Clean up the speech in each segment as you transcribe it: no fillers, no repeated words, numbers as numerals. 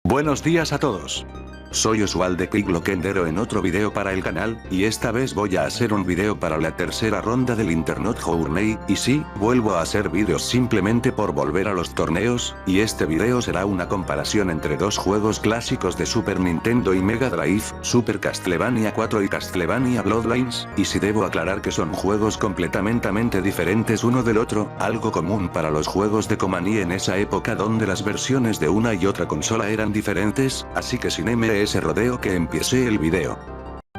Buenos días a todos. Soy Oswald Quiglokendero en otro video para el canal, y esta vez voy a hacer un video para la tercera ronda del Internet Journey, y sí, vuelvo a hacer vídeos simplemente por volver a los torneos, y este video será una comparación entre dos juegos clásicos de Super Nintendo y Mega Drive, Super Castlevania 4 y Castlevania Bloodlines, y si debo aclarar que son juegos completamente diferentes uno del otro, algo común para los juegos de Konami en esa época donde las versiones de una y otra consola eran diferentes, así que sin ese rodeo que empiece el video.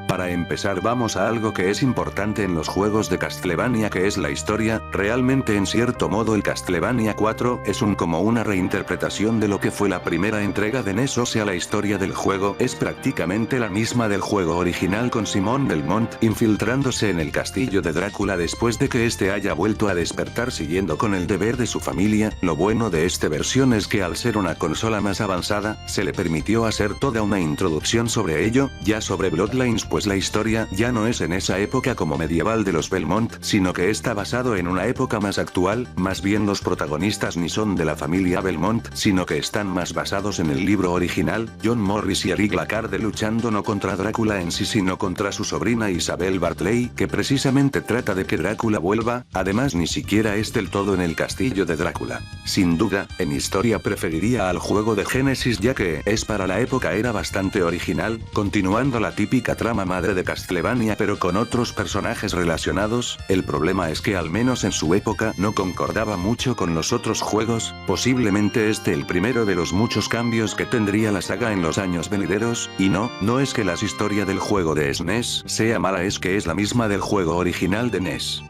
Para empezar vamos a algo que es importante en los juegos de Castlevania, que es la historia. Realmente en cierto modo el Castlevania 4 es como una reinterpretación de lo que fue la primera entrega de NES, o sea la historia del juego es prácticamente la misma del juego original, con Simón Belmont infiltrándose en el castillo de Drácula después de que este haya vuelto a despertar siguiendo con el deber de su familia. Lo bueno de esta versión es que al ser una consola más avanzada, se le permitió hacer toda una introducción sobre ello. Ya sobre Bloodlines, pues la historia ya no es en esa época como medieval de los Belmont, sino que está basado en una época más actual. Más bien los protagonistas ni son de la familia Belmont, sino que están más basados en el libro original, John Morris y Eric Lacarde luchando no contra Drácula en sí, sino contra su sobrina Isabel Barclay, que precisamente trata de que Drácula vuelva. Además ni siquiera es del todo en el castillo de Drácula. Sin duda, en historia preferiría al juego de Genesis, ya que para la época era bastante original, continuando la típica trama madre de Castlevania pero con otros personajes relacionados. El problema es que al menos en su época no concordaba mucho con los otros juegos, posiblemente el primero de los muchos cambios que tendría la saga en los años venideros, y no es que la historia del juego de SNES sea mala, es que es la misma del juego original de NES.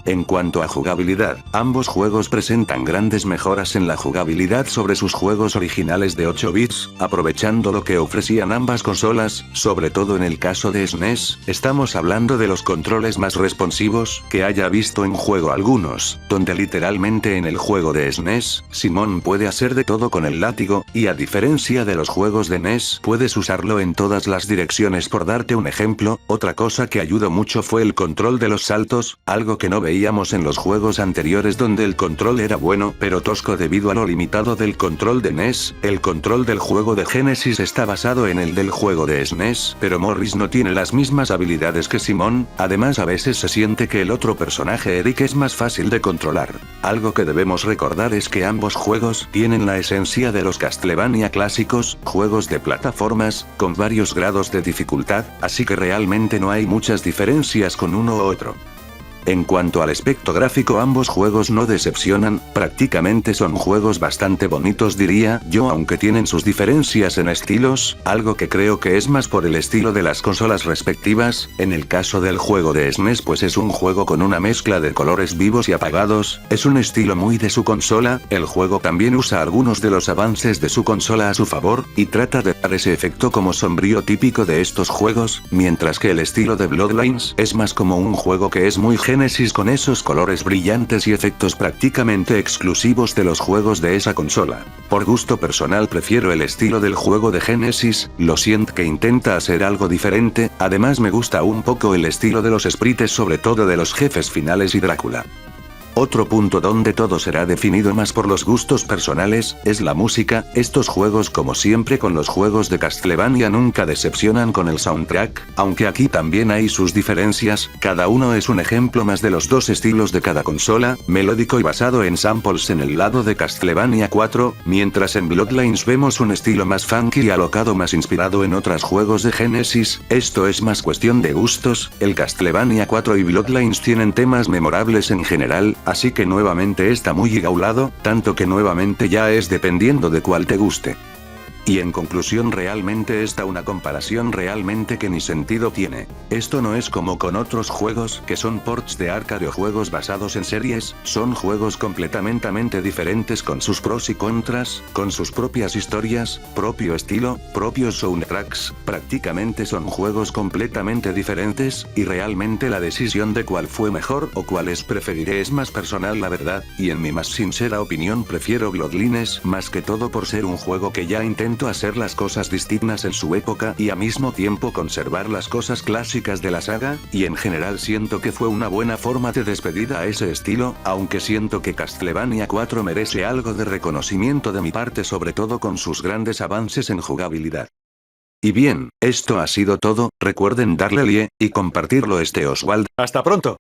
En cuanto a jugabilidad, ambos juegos presentan grandes mejoras en la jugabilidad sobre sus juegos originales de 8 bits, aprovechando lo que ofrecían ambas consolas, sobre todo en el caso de SNES, estamos hablando de los controles más responsivos que haya visto en juego algunos, donde literalmente en el juego de SNES, Simón puede hacer de todo con el látigo, y a diferencia de los juegos de NES, puedes usarlo en todas las direcciones. Por darte un ejemplo, otra cosa que ayudó mucho fue el control de los saltos, algo que no veíamos en los juegos anteriores donde el control era bueno pero tosco debido a lo limitado del control de NES. El control del juego de Genesis está basado en el del juego de SNES, pero Morris no tiene las mismas habilidades que Simón. Además a veces se siente que el otro personaje, Eric, es más fácil de controlar. Algo que debemos recordar es que ambos juegos tienen la esencia de los Castlevania clásicos, juegos de plataformas, con varios grados de dificultad, así que realmente no hay muchas diferencias con uno u otro. En cuanto al aspecto gráfico, ambos juegos no decepcionan, prácticamente son juegos bastante bonitos diría yo, aunque tienen sus diferencias en estilos, algo que creo que es más por el estilo de las consolas respectivas. En el caso del juego de SNES, pues es un juego con una mezcla de colores vivos y apagados, es un estilo muy de su consola. El juego también usa algunos de los avances de su consola a su favor, y trata de dar ese efecto como sombrío típico de estos juegos, mientras que el estilo de Bloodlines es más como un juego que es muy Genesis, con esos colores brillantes y efectos prácticamente exclusivos de los juegos de esa consola. Por gusto personal prefiero el estilo del juego de Genesis, lo siento que intenta hacer algo diferente. Además me gusta un poco el estilo de los sprites, sobre todo de los jefes finales y Drácula. Otro punto donde todo será definido más por los gustos personales, es la música. Estos juegos, como siempre con los juegos de Castlevania, nunca decepcionan con el soundtrack, aunque aquí también hay sus diferencias. Cada uno es un ejemplo más de los dos estilos de cada consola, melódico y basado en samples en el lado de Castlevania 4, mientras en Bloodlines vemos un estilo más funky y alocado, más inspirado en otros juegos de Genesis. Esto es más cuestión de gustos. El Castlevania 4 y Bloodlines tienen temas memorables en general, así que nuevamente está muy engaulado, tanto que nuevamente ya es dependiendo de cuál te guste. Y en conclusión, realmente una comparación realmente que ni sentido tiene. Esto no es como con otros juegos que son ports de arcade o juegos basados en series, son juegos completamente diferentes con sus pros y contras, con sus propias historias, propio estilo, propios soundtracks. Prácticamente son juegos completamente diferentes, y realmente la decisión de cuál fue mejor o cuáles preferiré es más personal, la verdad, y en mi más sincera opinión prefiero Bloodlines más que todo por ser un juego que ya intenta intento hacer las cosas distintas en su época y al mismo tiempo conservar las cosas clásicas de la saga, y en general siento que fue una buena forma de despedida a ese estilo, aunque siento que Castlevania 4 merece algo de reconocimiento de mi parte, sobre todo con sus grandes avances en jugabilidad. Y bien, esto ha sido todo, recuerden darle like, y compartirlo. Oswald. Hasta pronto.